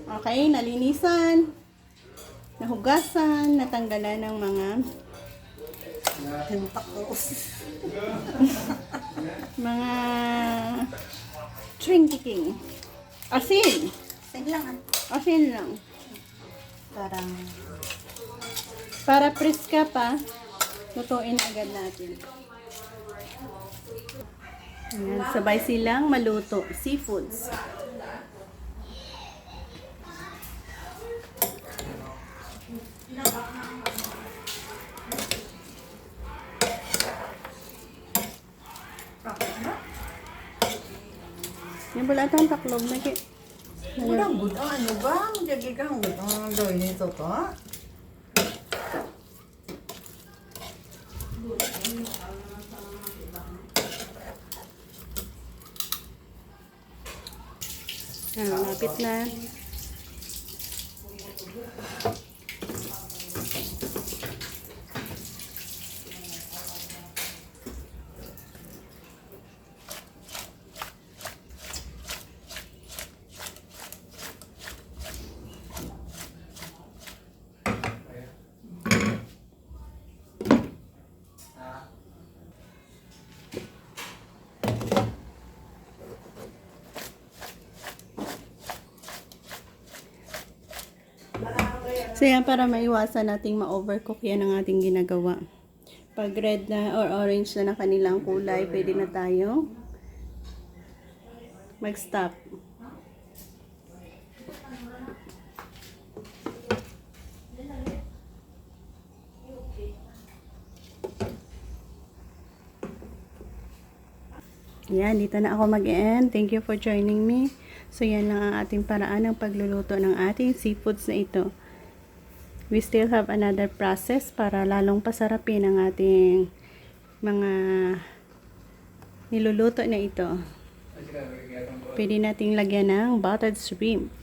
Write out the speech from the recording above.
Okay, nalinisan, nahugasan, natanggalan ng mga mga trinkiking. Asin. Asin lang ah. Asin lang. Parang Para preska pa, lutuin agad natin. Ayan, sabay silang maluto. Seafoods. Yan pala itong taklob na walang good. Ano ba? Magyagi kang good. Ang gawin nito to. Lapit na. So yan, para maiwasan nating ma-overcook yan ang ating ginagawa. Pag red na or orange na kanilang kulay, pwede na tayo mag-stop. Yan, dito na ako mag-end. Thank you for joining me. So yan lang ang ating paraan ng pagluluto ng ating seafoods na ito. We still have another process para lalong pasarapin ang ating mga niluluto na ito. Pwede nating lagyan ng buttered shrimp.